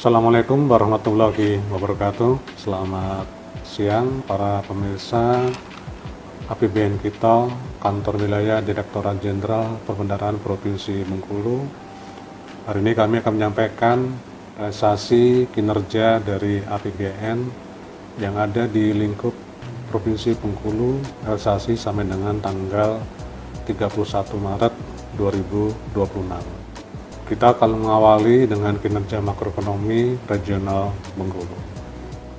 Assalamualaikum warahmatullahi wabarakatuh. Selamat siang para pemirsa APBN kita, Kantor Wilayah Direktorat Jenderal Perbendaharaan Provinsi Bengkulu. Hari ini kami akan menyampaikan realisasi kinerja dari APBN yang ada di lingkup Provinsi Bengkulu, realisasi sampai dengan tanggal 31 Maret 2026. Kita akan mengawali dengan kinerja makroekonomi regional Bengkulu.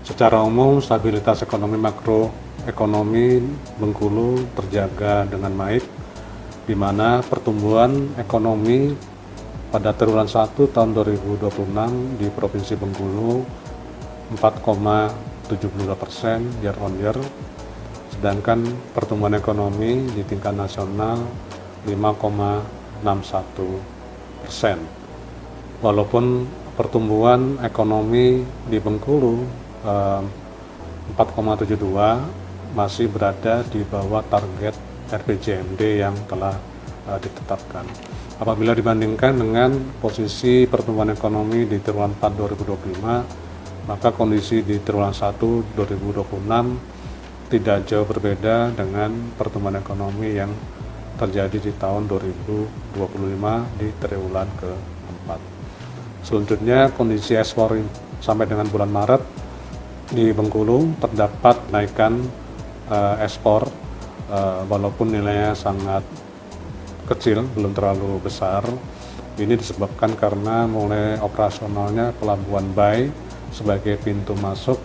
Secara umum, stabilitas ekonomi makroekonomi Bengkulu terjaga dengan baik, di mana pertumbuhan ekonomi pada triwulan 1 tahun 2026 di Provinsi Bengkulu 4,72% year on year, sedangkan pertumbuhan ekonomi di tingkat nasional 5,61%. Walaupun pertumbuhan ekonomi di Bengkulu 4,72 masih berada di bawah target RPJMD yang telah ditetapkan. Apabila dibandingkan dengan posisi pertumbuhan ekonomi di triwulan 4 2025, maka kondisi di triwulan 1 2026 tidak jauh berbeda dengan pertumbuhan ekonomi yang terjadi di tahun 2025 di triwulan keempat. Selanjutnya, kondisi ekspor sampai dengan bulan Maret di Bengkulu terdapat kenaikan ekspor walaupun nilainya sangat kecil, belum terlalu besar. Ini disebabkan karena mulai operasionalnya Pelabuhan Bai sebagai pintu masuk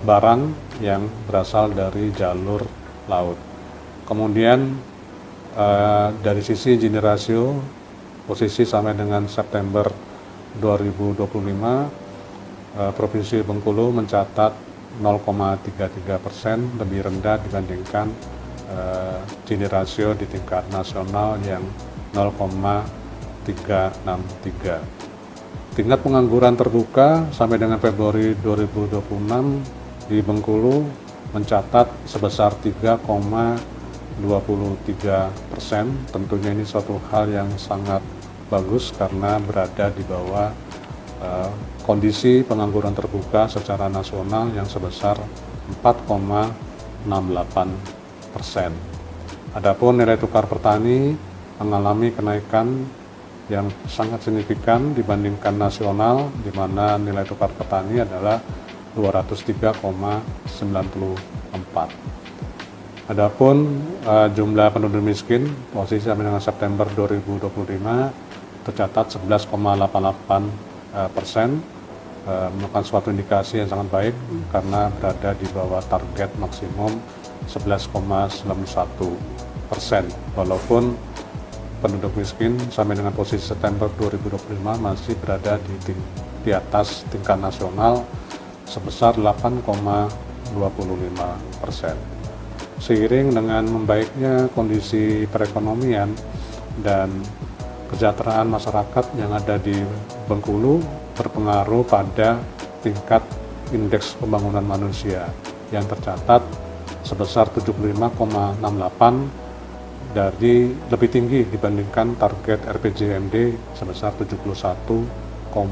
barang yang berasal dari jalur laut. Kemudian dari sisi Gini rasio, posisi sampai dengan September 2025, Provinsi Bengkulu mencatat 0,33%, lebih rendah dibandingkan Gini rasio di tingkat nasional yang 0,363. Tingkat pengangguran terbuka sampai dengan Februari 2026 di Bengkulu mencatat sebesar 3,23%. Tentunya ini suatu hal yang sangat bagus karena berada di bawah kondisi pengangguran terbuka secara nasional yang sebesar 4,68%. Adapun nilai tukar petani mengalami kenaikan yang sangat signifikan dibandingkan nasional, di mana nilai tukar petani adalah 203,94. Adapun jumlah penduduk miskin posisi sampai dengan September 2025 tercatat 11,88%, merupakan suatu indikasi yang sangat baik karena berada di bawah target maksimum 11,91%. Walaupun penduduk miskin sampai dengan posisi September 2025 masih berada di atas tingkat nasional sebesar 8,25%. Seiring dengan membaiknya kondisi perekonomian dan kesejahteraan masyarakat yang ada di Bengkulu berpengaruh pada tingkat indeks pembangunan manusia yang tercatat sebesar 75,68, dari lebih tinggi dibandingkan target RPJMD sebesar 71,8.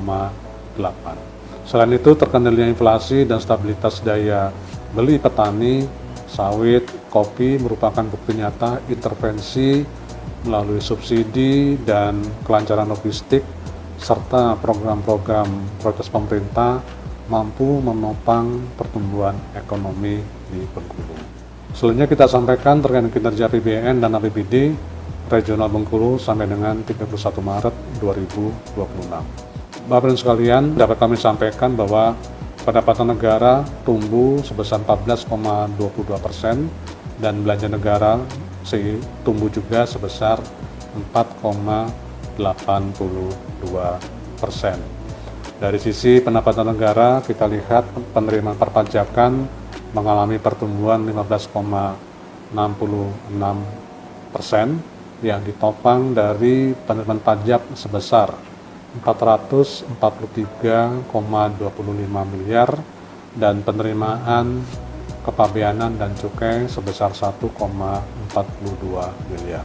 Selain itu, terkendalinya inflasi dan stabilitas daya beli petani sawit, kopi merupakan bukti nyata intervensi melalui subsidi dan kelancaran logistik serta program-program prioritas pemerintah mampu menopang pertumbuhan ekonomi di Bengkulu. Selanjutnya kita sampaikan terkait kinerja APBN dan APBD Regional Bengkulu sampai dengan 31 Maret 2026. Bapak dan sekalian, dapat kami sampaikan bahwa pendapatan negara tumbuh sebesar 14,22% dan belanja negara tumbuh juga sebesar 4,82%. Dari sisi pendapatan negara, kita lihat penerimaan perpajakan mengalami pertumbuhan 15,66% yang ditopang dari penerimaan pajak sebesar 443,25 miliar dan penerimaan kepabeanan dan cukai sebesar 1,42 miliar.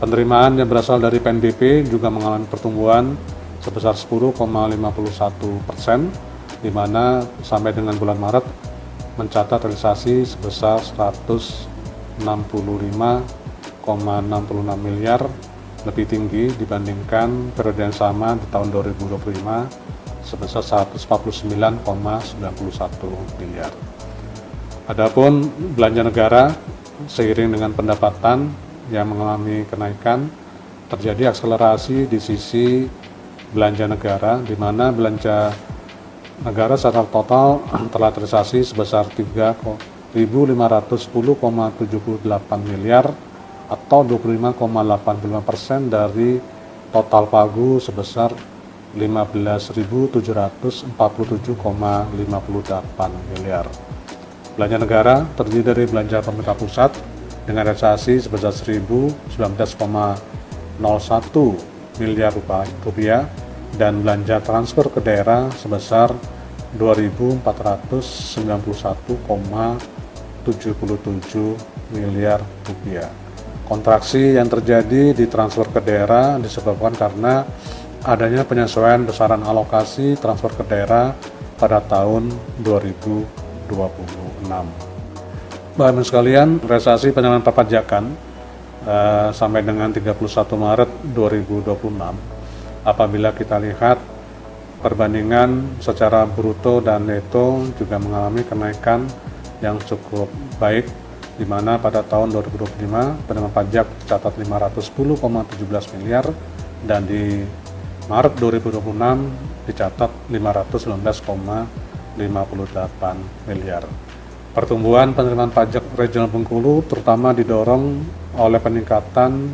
Penerimaan yang berasal dari PNBP juga mengalami pertumbuhan sebesar 10,51%, di mana sampai dengan bulan Maret mencatat realisasi sebesar 165,66 miliar, lebih tinggi dibandingkan periode yang sama di tahun 2025 sebesar 149,91 miliar. Adapun belanja negara seiring dengan pendapatan yang mengalami kenaikan, terjadi akselerasi di sisi belanja negara, di mana belanja negara secara total telah terrealisasi sebesar 3.510,78 miliar atau 25,85% dari total pagu sebesar 15.747,58 miliar. Belanja negara terdiri dari belanja pemerintah pusat dengan realisasi sebesar 1.019,01 miliar rupiah dan belanja transfer ke daerah sebesar 2.491,77 miliar rupiah. Kontraksi yang terjadi di transfer ke daerah disebabkan karena adanya penyesuaian besaran alokasi transfer ke daerah pada tahun 2026. Bapak-Ibu sekalian, realisasi penerimaan perpajakan sampai dengan 31 Maret 2026, apabila kita lihat perbandingan secara bruto dan neto juga mengalami kenaikan yang cukup baik, di mana pada tahun 2025 penerimaan pajak tercatat 510,17 miliar dan di Maret 2026 dicatat 519,58 miliar. Pertumbuhan penerimaan pajak regional Bengkulu terutama didorong oleh peningkatan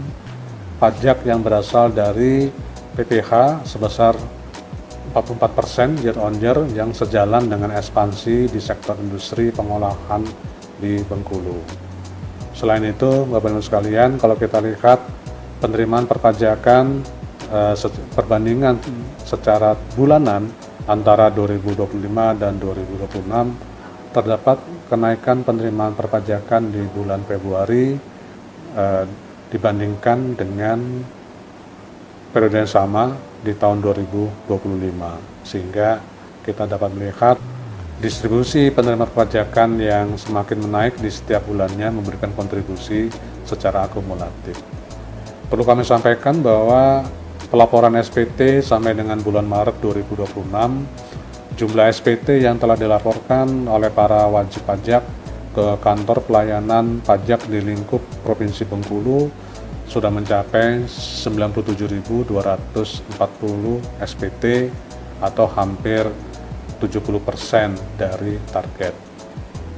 pajak yang berasal dari PPH sebesar 44% year on year yang sejalan dengan ekspansi di sektor industri pengolahan di Bengkulu. Selain itu, Bapak-Ibu sekalian, kalau kita lihat penerimaan perpajakan perbandingan secara bulanan antara 2025 dan 2026, terdapat kenaikan penerimaan perpajakan di bulan Februari dibandingkan dengan periode yang sama di tahun 2025, sehingga kita dapat melihat distribusi penerimaan perpajakan yang semakin menaik di setiap bulannya memberikan kontribusi secara akumulatif. Perlu kami sampaikan bahwa pelaporan SPT sampai dengan bulan Maret 2026, jumlah SPT yang telah dilaporkan oleh para wajib pajak ke kantor pelayanan pajak di lingkup Provinsi Bengkulu sudah mencapai 97.240 SPT atau hampir 70% dari target.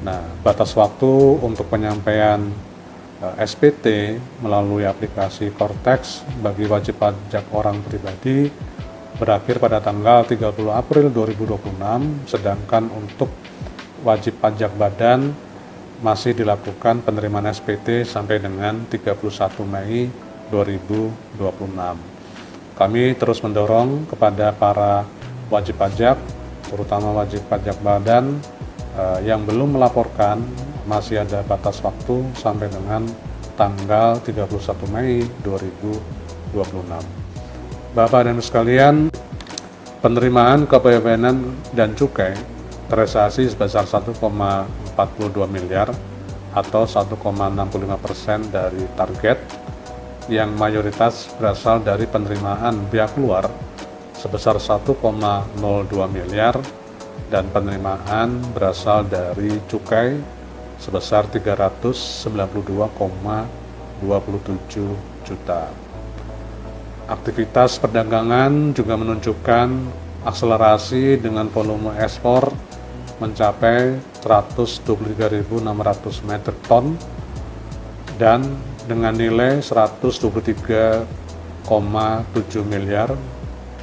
Nah, batas waktu untuk penyampaian SPT melalui aplikasi Cortex bagi wajib pajak orang pribadi berakhir pada tanggal 30 April 2026, sedangkan untuk wajib pajak badan masih dilakukan penerimaan SPT sampai dengan 31 Mei 2026. Kami terus mendorong kepada para wajib pajak, terutama wajib pajak badan yang belum melaporkan, masih ada batas waktu sampai dengan tanggal 31 Mei 2026. Bapak dan Ibu sekalian, penerimaan kePPN dan cukai terrealisasi sebesar 1,42 miliar atau 1,65% dari target, yang mayoritas berasal dari penerimaan biaya keluar sebesar 1,02 miliar dan penerimaan berasal dari cukai sebesar 392,27 juta. Aktivitas perdagangan juga menunjukkan akselerasi dengan volume ekspor mencapai 123.600 metric ton dan dengan nilai 123,7 miliar,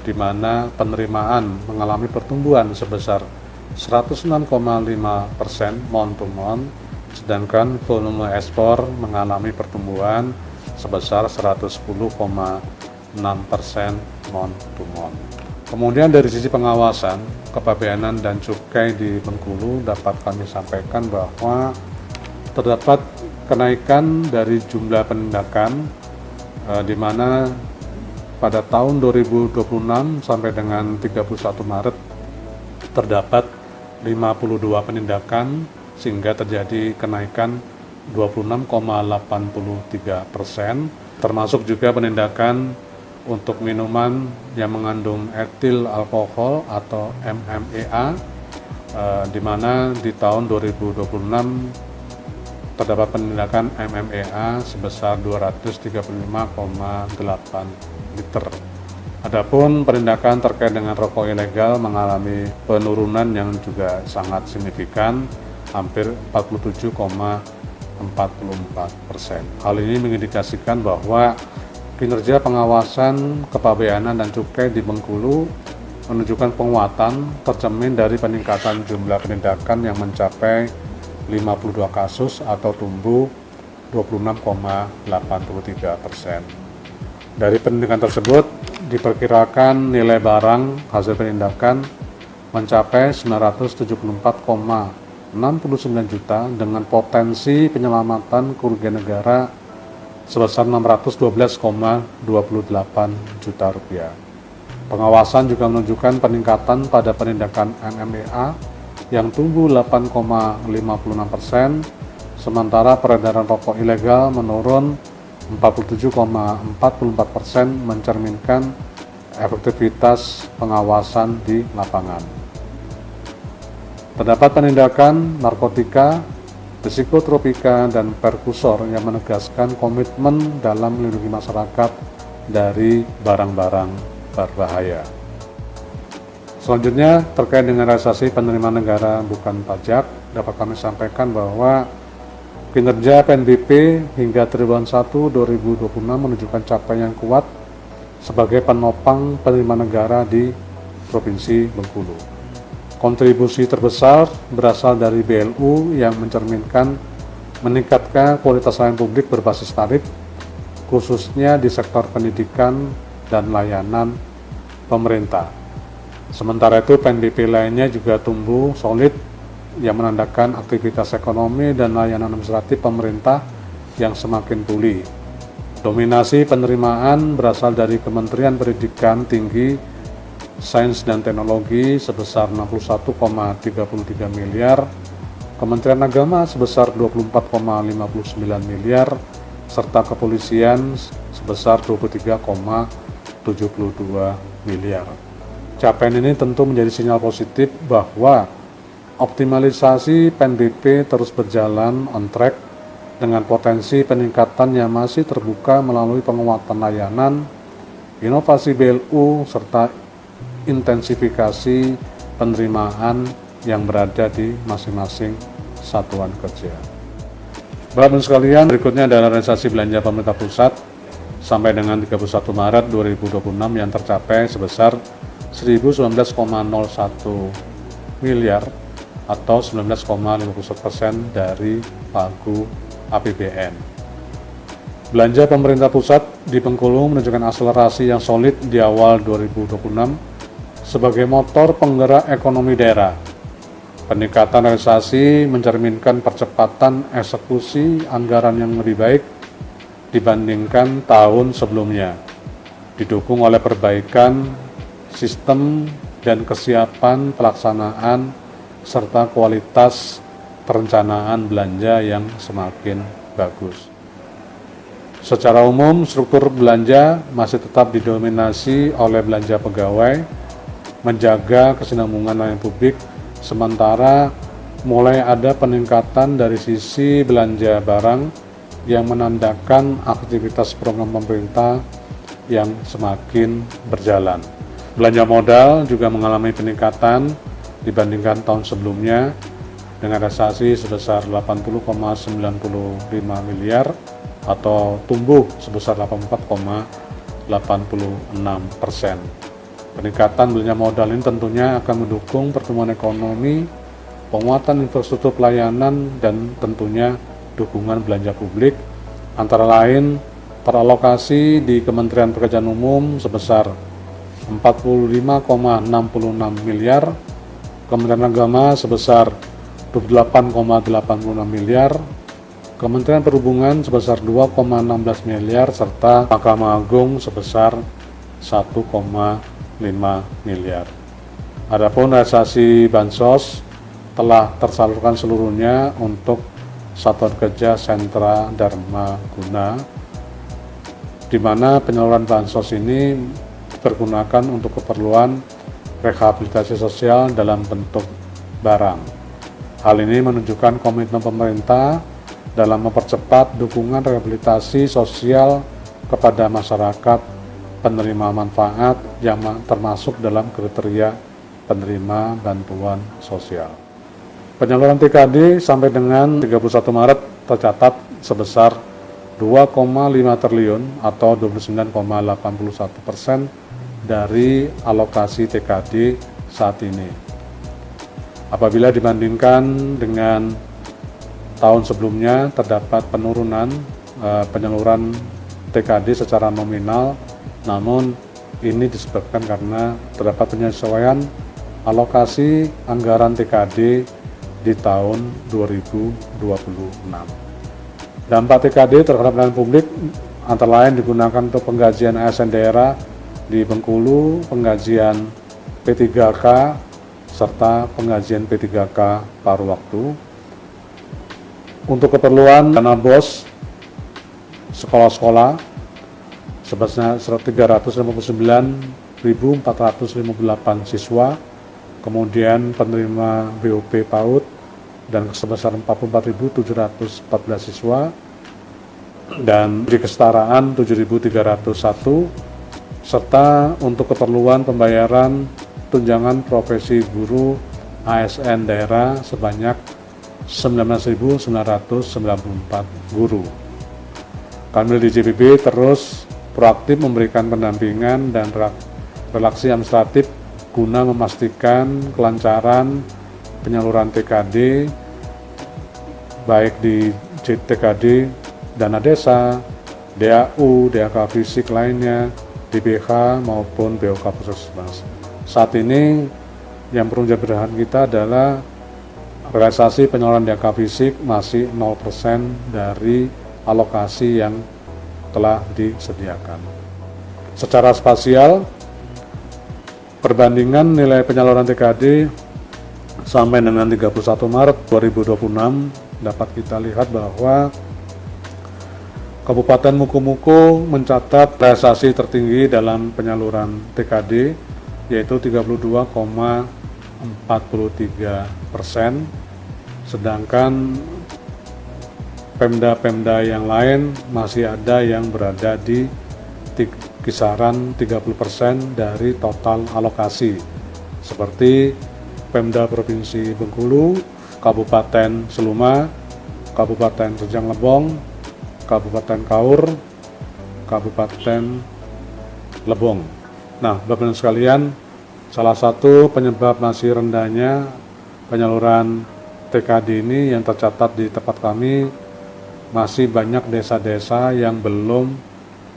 di mana penerimaan mengalami pertumbuhan sebesar 106,5% month to month, sedangkan volume ekspor mengalami pertumbuhan sebesar 110,6% month to month. Kemudian dari sisi pengawasan, kepabeanan dan cukai di Bengkulu dapat kami sampaikan bahwa terdapat kenaikan dari jumlah penindakan di mana pada tahun 2026 sampai dengan 31 Maret terdapat 52 penindakan sehingga terjadi kenaikan 26,83%, termasuk juga penindakan untuk minuman yang mengandung etil alkohol atau MMEA, di mana di tahun 2026 terdapat penindakan MMEA sebesar 235,8 liter. Adapun penindakan terkait dengan rokok ilegal mengalami penurunan yang juga sangat signifikan, hampir 47,44%. Hal ini mengindikasikan bahwa kinerja pengawasan kepabeanan dan cukai di Bengkulu menunjukkan penguatan tercermin dari peningkatan jumlah penindakan yang mencapai 52 kasus atau tumbuh 26,83%. Dari penindakan tersebut diperkirakan nilai barang hasil penindakan mencapai 974,69 juta dengan potensi penyelamatan kerugian negara sebesar 612,28 juta rupiah. Pengawasan juga menunjukkan peningkatan pada penindakan MMEA yang tumbuh 8,56%, sementara peredaran rokok ilegal menurun 47,44%, mencerminkan efektivitas pengawasan di lapangan. Terdapat penindakan narkotika, psikotropika, dan perkusor yang menegaskan komitmen dalam melindungi masyarakat dari barang-barang berbahaya. Selanjutnya, terkait dengan realisasi penerimaan negara bukan pajak, dapat kami sampaikan bahwa kinerja PNBP hingga triwulan 1 2026 menunjukkan capaian yang kuat sebagai penopang penerimaan negara di Provinsi Bengkulu. Kontribusi terbesar berasal dari BLU yang mencerminkan meningkatkan kualitas layanan publik berbasis tarif, khususnya di sektor pendidikan dan layanan pemerintah. Sementara itu, PNBP lainnya juga tumbuh solid yang menandakan aktivitas ekonomi dan layanan administratif pemerintah yang semakin pulih. Dominasi penerimaan berasal dari Kementerian Pendidikan Tinggi, Sains dan Teknologi sebesar 61,33 miliar, Kementerian Agama sebesar 24,59 miliar, serta Kepolisian sebesar 23,72 miliar. Capaian ini tentu menjadi sinyal positif bahwa optimalisasi PNBP terus berjalan on track dengan potensi peningkatan yang masih terbuka melalui penguatan layanan, inovasi BLU, serta intensifikasi penerimaan yang berada di masing-masing satuan kerja. Bapak Ibu sekalian, berikutnya adalah realisasi belanja pemerintah pusat sampai dengan 31 Maret 2026 yang tercapai sebesar 1.019,01 miliar atau 19,51% dari pagu APBN. Belanja pemerintah pusat di Bengkulu menunjukkan akselerasi yang solid di awal 2026 sebagai motor penggerak ekonomi daerah. Peningkatan realisasi mencerminkan percepatan eksekusi anggaran yang lebih baik dibandingkan tahun sebelumnya, didukung oleh perbaikan sistem dan kesiapan pelaksanaan serta kualitas perencanaan belanja yang semakin bagus. Secara umum, struktur belanja masih tetap didominasi oleh belanja pegawai, menjaga kesinambungan layanan publik, sementara mulai ada peningkatan dari sisi belanja barang yang menandakan aktivitas program pemerintah yang semakin berjalan. Belanja modal juga mengalami peningkatan dibandingkan tahun sebelumnya dengan realisasi sebesar 80,95 miliar atau tumbuh sebesar 84,86%. Peningkatan belanja modal ini tentunya akan mendukung pertumbuhan ekonomi, penguatan infrastruktur pelayanan, dan tentunya dukungan belanja publik, antara lain teralokasi di Kementerian Pekerjaan Umum sebesar 45,66 miliar, Kementerian Agama sebesar 28,86 miliar, Kementerian Perhubungan sebesar 2,16 miliar, serta Mahkamah Agung sebesar 1,5 miliar. Adapun realisasi bansos telah tersalurkan seluruhnya untuk Satuan Kerja Sentra Dharma Guna, di mana penyaluran bansos ini dipergunakan untuk keperluan rehabilitasi sosial dalam bentuk barang. Hal ini menunjukkan komitmen pemerintah dalam mempercepat dukungan rehabilitasi sosial kepada masyarakat penerima manfaat yang termasuk dalam kriteria penerima bantuan sosial. Penyaluran TKD sampai dengan 31 Maret tercatat sebesar 2,5 triliun atau 29,81% dari alokasi TKD saat ini. Apabila dibandingkan dengan tahun sebelumnya, terdapat penurunan penyaluran TKD secara nominal, namun ini disebabkan karena terdapat penyesuaian alokasi anggaran TKD di tahun 2026. Dampak TKD terhadap pelayanan publik antara lain digunakan untuk penggajian ASN daerah di Bengkulu, penggajian P3K, serta penggajian P3K paruh waktu. Untuk keperluan dana BOS sekolah-sekolah sebesar 359.458 siswa, kemudian penerima BOP PAUD dan sebesar 44.714 siswa, dan di kesetaraan 7.301, serta untuk keperluan pembayaran tunjangan profesi guru ASN daerah sebanyak 19.994 guru. Kami di JPB terus proaktif memberikan pendampingan dan relaksi administratif guna memastikan kelancaran penyaluran TKD baik di TKD dana desa, DAU, DAK fisik lainnya, DBH maupun BOK Puskesmas. Saat ini yang perlu menjadi perhatian kita adalah realisasi penyaluran DAK fisik masih 0% dari alokasi yang telah disediakan. Secara spasial, perbandingan nilai penyaluran TKD sampai dengan 31 Maret 2026 dapat kita lihat bahwa Kabupaten Mukomuko mencatat realisasi tertinggi dalam penyaluran TKD, yaitu 32,43%, sedangkan Pemda-pemda yang lain masih ada yang berada di kisaran 30% dari total alokasi, seperti Pemda Provinsi Bengkulu, Kabupaten Seluma, Kabupaten Rejang Lebong, Kabupaten Kaur, Kabupaten Lebong. Nah, Bapak-Ibu sekalian, salah satu penyebab masih rendahnya penyaluran TKD ini yang tercatat di tempat kami, masih banyak desa-desa yang belum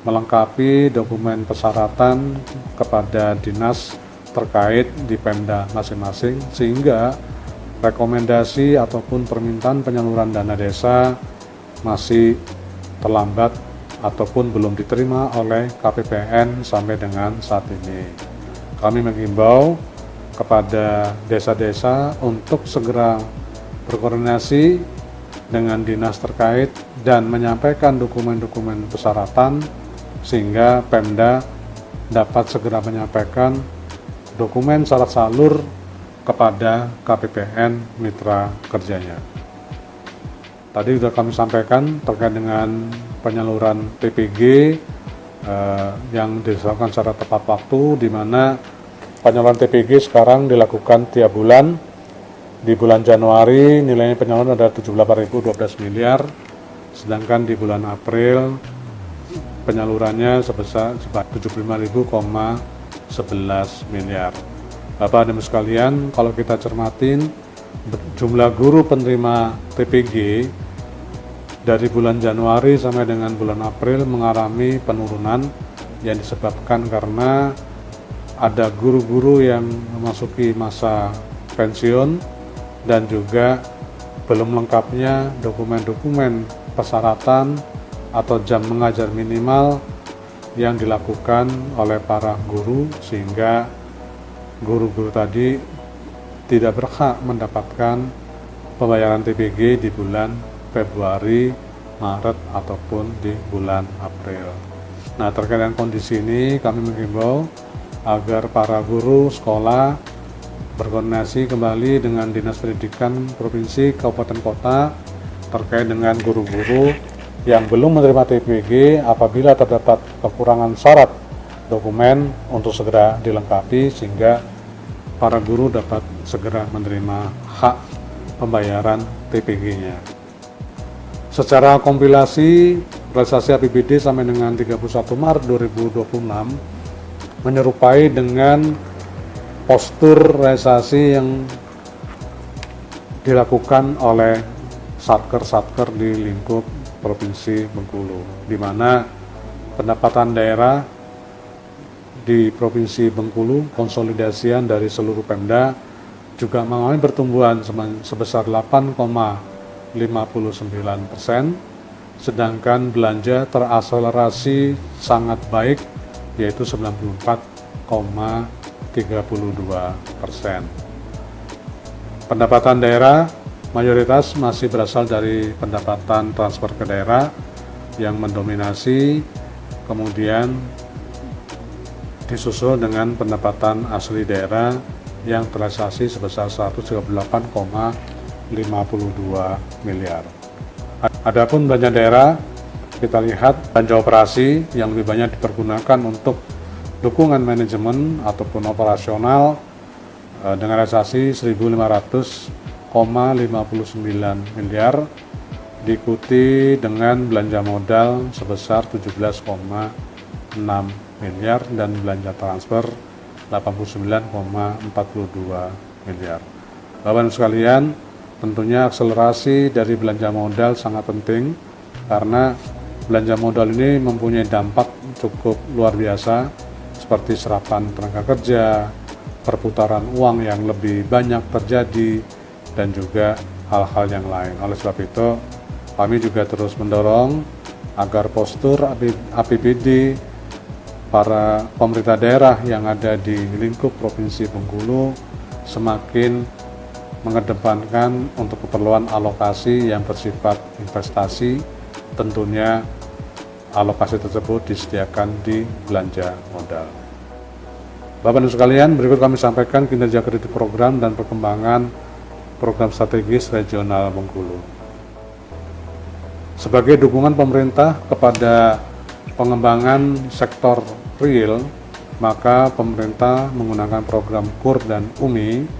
melengkapi dokumen persyaratan kepada dinas terkait di Pemda masing-masing, sehingga rekomendasi ataupun permintaan penyaluran dana desa masih terlambat ataupun belum diterima oleh KPPN sampai dengan saat ini. Kami menghimbau kepada desa-desa untuk segera berkoordinasi dengan dinas terkait dan menyampaikan dokumen-dokumen persyaratan sehingga Pemda dapat segera menyampaikan dokumen syarat salur kepada KPPN mitra kerjanya. Tadi sudah kami sampaikan terkait dengan penyaluran PPG yang dilakukan secara tepat waktu, di mana penyaluran TPG sekarang dilakukan tiap bulan. Di bulan Januari nilainya penyaluran ada 78.012 miliar, sedangkan di bulan April penyalurannya sebesar 75.011 miliar. Bapak dan Ibu sekalian, kalau kita cermatin jumlah guru penerima TPG dari bulan Januari sampai dengan bulan April mengalami penurunan yang disebabkan karena ada guru-guru yang memasuki masa pensiun dan juga belum lengkapnya dokumen-dokumen persyaratan atau jam mengajar minimal yang dilakukan oleh para guru, sehingga guru-guru tadi tidak berhak mendapatkan pembayaran TPG di bulan Februari, Maret, ataupun di bulan April. Nah, terkait dengan kondisi ini, kami menghimbau agar para guru sekolah berkoordinasi kembali dengan Dinas Pendidikan Provinsi, Kabupaten, Kota terkait dengan guru-guru yang belum menerima TPG apabila terdapat kekurangan syarat dokumen untuk segera dilengkapi, sehingga para guru dapat segera menerima hak pembayaran TPG-nya. Secara kompilasi, realisasi APBD sampai dengan 31 Maret 2026 menyerupai dengan postur realisasi yang dilakukan oleh satker-satker di lingkup Provinsi Bengkulu, di mana pendapatan daerah di Provinsi Bengkulu, konsolidasian dari seluruh Pemda, juga mengalami pertumbuhan sebesar 8,59%, sedangkan belanja terakselerasi sangat baik, yaitu 94,32%. Pendapatan daerah mayoritas masih berasal dari pendapatan transfer ke daerah yang mendominasi, kemudian disusul dengan pendapatan asli daerah yang terrealisasi sebesar 138,52 miliar. Adapun belanja daerah, kita lihat belanja operasi yang lebih banyak dipergunakan untuk dukungan manajemen ataupun operasional dengan realisasi 1.500,59 miliar, diikuti dengan belanja modal sebesar 17,6 miliar dan belanja transfer 89,42 miliar. Bapak-Ibu sekalian, tentunya akselerasi dari belanja modal sangat penting karena belanja modal ini mempunyai dampak cukup luar biasa seperti serapan tenaga kerja, perputaran uang yang lebih banyak terjadi, dan juga hal-hal yang lain. Oleh sebab itu, kami juga terus mendorong agar postur APBD para pemerintah daerah yang ada di lingkup Provinsi Bengkulu semakin mengedepankan untuk keperluan alokasi yang bersifat investasi. Tentunya alokasi tersebut disediakan di belanja modal. Bapak-Ibu sekalian, berikut kami sampaikan kinerja kredit program dan perkembangan program strategis regional Bengkulu. Sebagai dukungan pemerintah kepada pengembangan sektor real, maka pemerintah menggunakan program KUR dan UMI.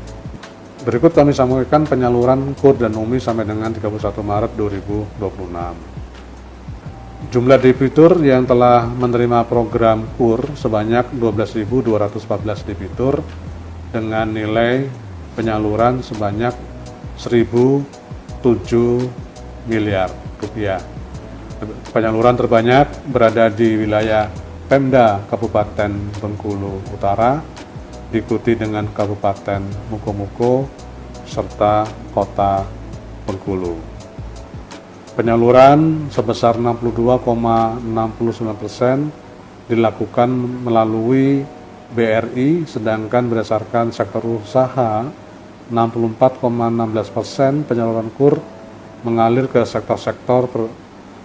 Berikut kami sampaikan penyaluran KUR dan UMI sampai dengan 31 Maret 2026. Jumlah debitur yang telah menerima program KUR sebanyak 12.214 debitur dengan nilai penyaluran sebanyak 1.007 miliar rupiah. Penyaluran terbanyak berada di wilayah Pemda Kabupaten Bengkulu Utara, diikuti dengan Kabupaten Mukomuko serta Kota Bengkulu. Penyaluran sebesar 62,69% dilakukan melalui BRI, sedangkan berdasarkan sektor usaha 64,16% penyaluran KUR mengalir ke sektor-sektor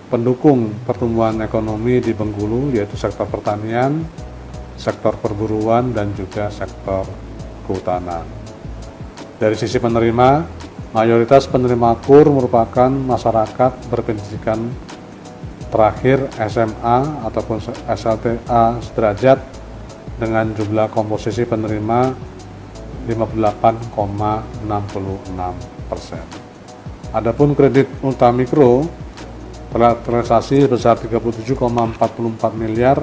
pendukung pertumbuhan ekonomi di Bengkulu, yaitu sektor pertanian, sektor perburuan, dan juga sektor kehutanan. Dari sisi penerima, mayoritas penerima KUR merupakan masyarakat berpendidikan terakhir SMA ataupun SLTA sederajat dengan jumlah komposisi penerima 58,66%. Adapun kredit ultramikro telah terrealisasi sebesar 37,44 miliar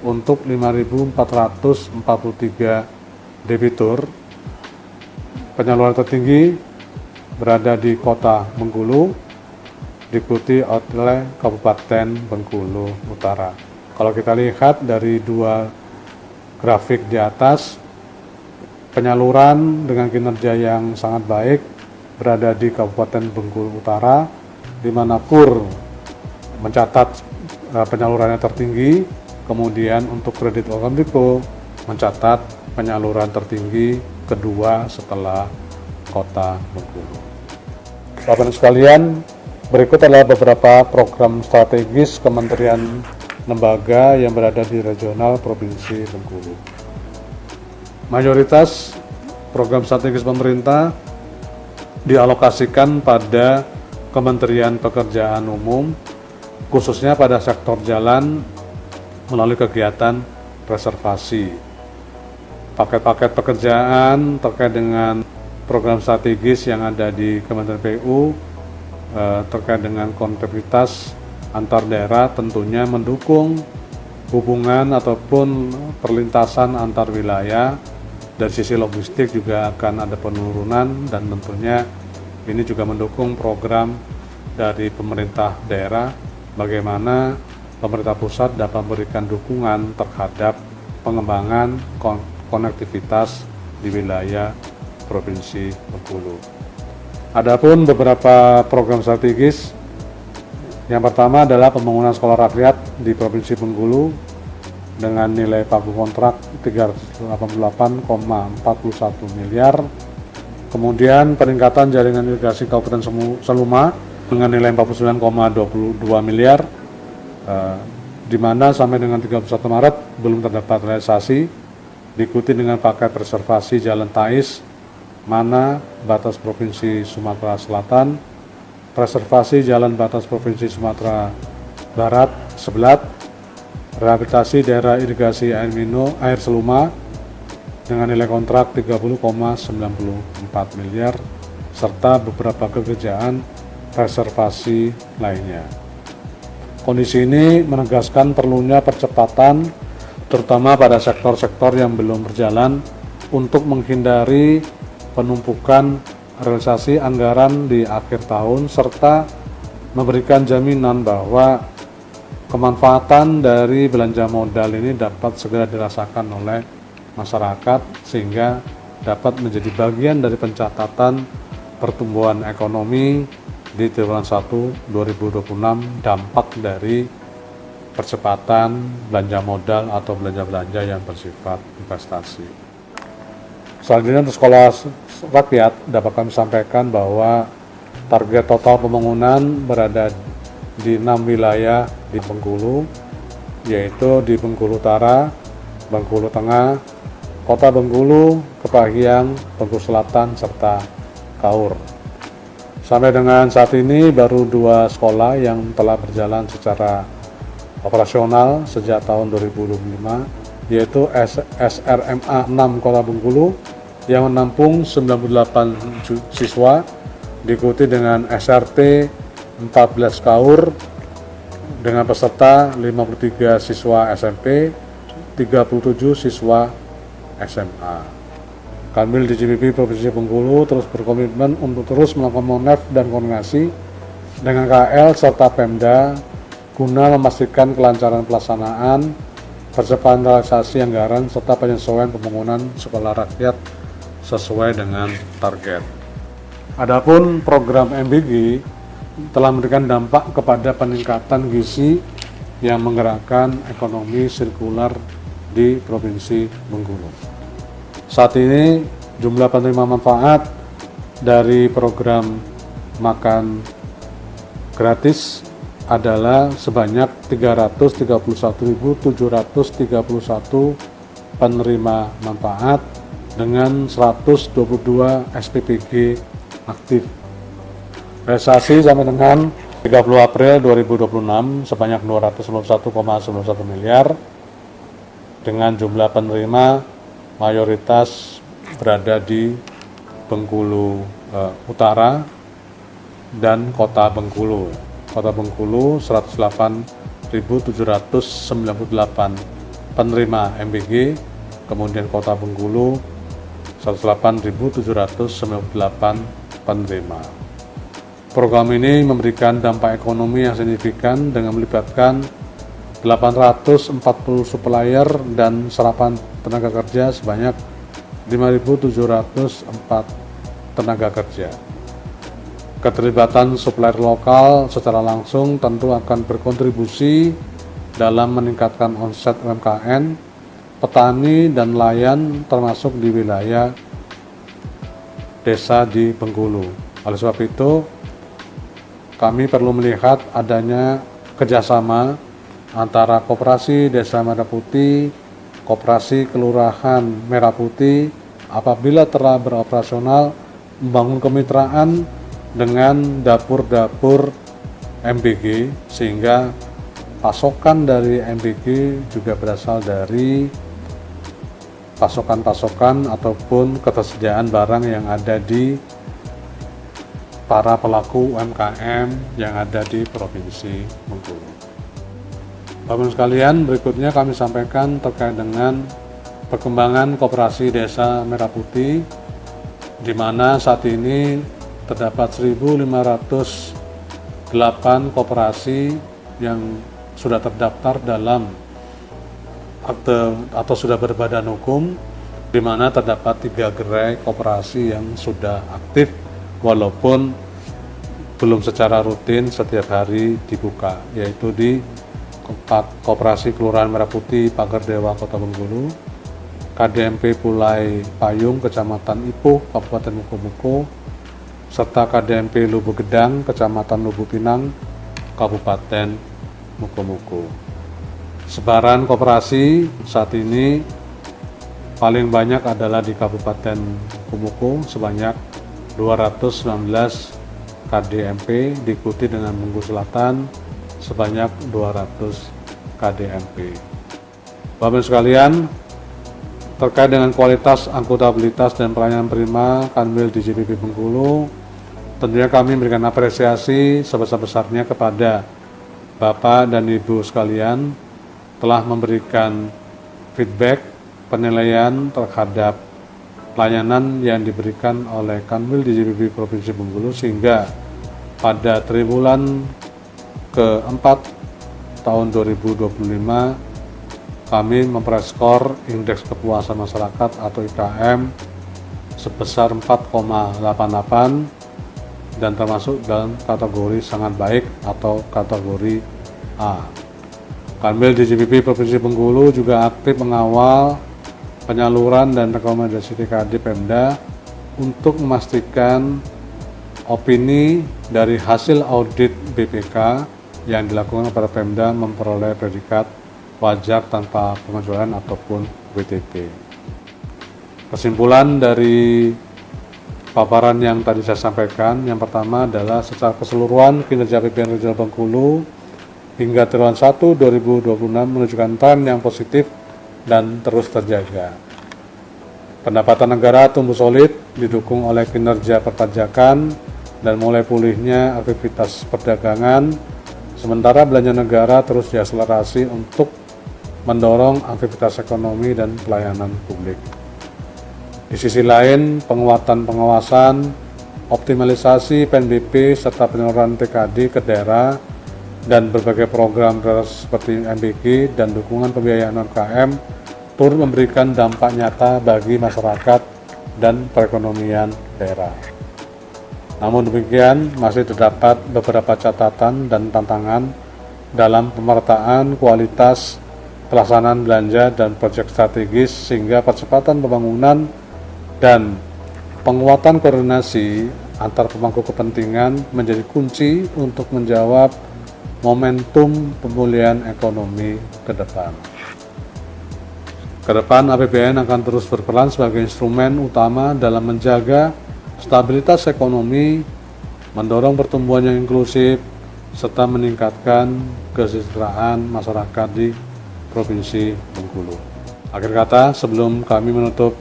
untuk 5.443 debitur. Penyaluran tertinggi berada di Kota Bengkulu, diikuti oleh Kabupaten Bengkulu Utara. Kalau kita lihat dari dua grafik di atas, penyaluran dengan kinerja yang sangat baik berada di Kabupaten Bengkulu Utara, di mana KUR mencatat penyalurannya tertinggi Kemudian untuk kredit Kominfo mencatat penyaluran tertinggi kedua setelah Kota Bengkulu. Bapak-Ibu sekalian, berikut adalah beberapa program strategis kementerian lembaga yang berada di regional Provinsi Bengkulu. Mayoritas program strategis pemerintah dialokasikan pada Kementerian Pekerjaan Umum, khususnya pada sektor jalan melalui kegiatan reservasi. Paket-paket pekerjaan terkait dengan program strategis yang ada di Kementerian PU terkait dengan konektivitas antar daerah tentunya mendukung hubungan ataupun perlintasan antar wilayah. Dari sisi logistik juga akan ada penurunan dan tentunya ini juga mendukung program dari pemerintah daerah bagaimana pemerintah pusat dapat memberikan dukungan terhadap pengembangan konektivitas di wilayah Provinsi Bengkulu. Adapun beberapa program strategis, yang pertama adalah pembangunan sekolah rakyat di Provinsi Bengkulu dengan nilai pagu kontrak 388,41 miliar. Kemudian peningkatan jaringan irigasi Kabupaten Seluma dengan nilai 49,22 miliar, di mana sampai dengan 31 Maret belum terdapat realisasi, diikuti dengan paket reservasi Jalan Tais, Mana, batas Provinsi Sumatera Selatan, reservasi Jalan batas Provinsi Sumatera Barat, Sebelat, rehabilitasi daerah irigasi air Seluma dengan nilai kontrak 30,94 miliar, serta beberapa pekerjaan reservasi lainnya. Kondisi ini menegaskan perlunya percepatan terutama pada sektor-sektor yang belum berjalan untuk menghindari penumpukan realisasi anggaran di akhir tahun serta memberikan jaminan bahwa kemanfaatan dari belanja modal ini dapat segera dirasakan oleh masyarakat sehingga dapat menjadi bagian dari pencatatan pertumbuhan ekonomi di triwulan 1 2026 dampak dari percepatan belanja modal atau belanja-belanja yang bersifat investasi. Selanjutnya untuk sekolah rakyat dapat kami sampaikan bahwa target total pembangunan berada di 6 wilayah di Bengkulu, yaitu di Bengkulu Utara, Bengkulu Tengah, Kota Bengkulu, Kepahyang, Bengkulu Selatan, serta Kaur. Sampai dengan saat ini baru 2 sekolah yang telah berjalan secara operasional sejak tahun 2025, yaitu SRMA 6 Kota Bengkulu yang menampung 98 siswa, diikuti dengan SRT 14 Kaur dengan peserta 53 siswa SMP, 37 siswa SMA. Kanwil DJPP Provinsi Bengkulu terus berkomitmen untuk terus melakukan monef dan koordinasi dengan KL serta Pemda guna memastikan kelancaran pelaksanaan, percepatan realisasi anggaran serta penyesuaian pembangunan sekolah rakyat sesuai dengan target. Adapun program MBG telah memberikan dampak kepada peningkatan gizi yang menggerakkan ekonomi sirkular di Provinsi Bengkulu. Saat ini jumlah penerima manfaat dari program makan gratis adalah sebanyak 331.731 penerima manfaat dengan 122 SPPG aktif. Realisasi sampai dengan 30 April 2026 sebanyak 291,91 miliar dengan jumlah penerima mayoritas berada di Bengkulu Utara dan Kota Bengkulu. Kota Bengkulu 108.798 penerima MBG, kemudian Kota Bengkulu 108.798 penerima. Program ini memberikan dampak ekonomi yang signifikan dengan melibatkan 840 supplier dan serapan tenaga kerja sebanyak 5.704 tenaga kerja. Keterlibatan supplier lokal secara langsung tentu akan berkontribusi dalam meningkatkan omset UMKM, petani dan nelayan termasuk di wilayah desa di Bengkulu. Oleh sebab itu, kami perlu melihat adanya kerjasama antara Koperasi Desa Merah Putih, Koperasi Kelurahan Merah Putih, apabila telah beroperasional, membangun kemitraan dengan dapur-dapur MBG, sehingga pasokan dari MBG juga berasal dari pasokan-pasokan ataupun ketersediaan barang yang ada di para pelaku UMKM yang ada di Provinsi Bengkulu. Bapak-Ibu sekalian, berikutnya kami sampaikan terkait dengan perkembangan Koperasi Desa Merah Putih, di mana saat ini terdapat 1.508 koperasi yang sudah terdaftar dalam akte atau sudah berbadan hukum, di mana terdapat 3 gerai koperasi yang sudah aktif walaupun belum secara rutin setiap hari dibuka, yaitu di Koperasi Kelurahan Merah Putih Pagar Dewa Kota Bengkulu, KDMP Pulai Payung Kecamatan Ipuh Kabupaten Mukomuko, serta KDMP Lubu Gedang Kecamatan Lubu Pinang Kabupaten Mukomuko. Sebaran koperasi saat ini paling banyak adalah di Kabupaten Mukomuko sebanyak 219 KDMP, diikuti dengan Bengkulu Selatan sebanyak 200 KDMP. Bapak-Ibu sekalian, terkait dengan kualitas, akuntabilitas, dan pelayanan prima Kanwil DJPP Bengkulu, tentunya kami memberikan apresiasi sebesar-besarnya kepada Bapak dan Ibu sekalian telah memberikan feedback, penilaian terhadap pelayanan yang diberikan oleh Kanwil DJPP Provinsi Bengkulu, sehingga pada triwulan keempat tahun 2025 kami memperoleh skor Indeks Kepuasan Masyarakat atau IKM sebesar 4,88 dan termasuk dalam kategori sangat baik atau kategori A. Kanwil DJPP Provinsi Bengkulu juga aktif mengawal penyaluran dan rekomendasi TKD Pemda untuk memastikan opini dari hasil audit BPK yang dilakukan kepada Pemda memperoleh predikat wajar tanpa pengecualian ataupun WTP. Kesimpulan dari paparan yang tadi saya sampaikan, yang pertama adalah secara keseluruhan kinerja APBN Regional Bengkulu hingga triwulan 1 2026 menunjukkan tren yang positif dan terus terjaga. Pendapatan negara tumbuh solid didukung oleh kinerja perpajakan dan mulai pulihnya aktivitas perdagangan, sementara belanja negara terus diakselerasi untuk mendorong aktivitas ekonomi dan pelayanan publik. Di sisi lain, penguatan pengawasan, optimalisasi PNBP serta penyaluran TKD ke daerah dan berbagai program seperti MBG dan dukungan pembiayaan UMKM turut memberikan dampak nyata bagi masyarakat dan perekonomian daerah. Namun demikian, masih terdapat beberapa catatan dan tantangan dalam pemerataan kualitas pelaksanaan belanja dan proyek strategis, sehingga percepatan pembangunan dan penguatan koordinasi antar pemangku kepentingan menjadi kunci untuk menjawab momentum pemulihan ekonomi ke depan. Ke depan, APBN akan terus berperan sebagai instrumen utama dalam menjaga stabilitas ekonomi, mendorong pertumbuhan yang inklusif, serta meningkatkan kesejahteraan masyarakat di Provinsi Bengkulu. Akhir kata, sebelum kami menutup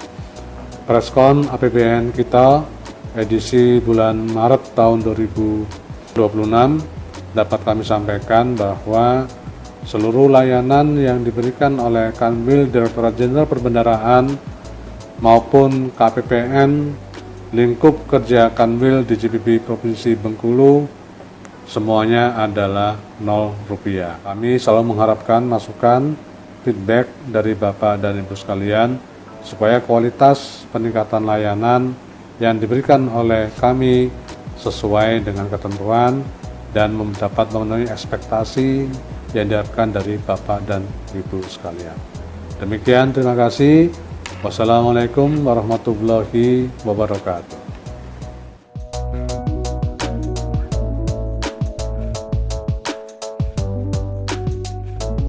preskon APBN kita edisi bulan Maret tahun 2026, dapat kami sampaikan bahwa seluruh layanan yang diberikan oleh Kanwil Direktorat Jenderal Perbendaharaan maupun KPPN lingkup kerja Kanwil DJPP Provinsi Bengkulu semuanya adalah Rp0. Kami selalu mengharapkan masukan, feedback dari Bapak dan Ibu sekalian supaya kualitas peningkatan layanan yang diberikan oleh kami sesuai dengan ketentuan dan dapat memenuhi ekspektasi yang diharapkan dari Bapak dan Ibu sekalian. Demikian, terima kasih. Wassalamualaikum warahmatullahi wabarakatuh.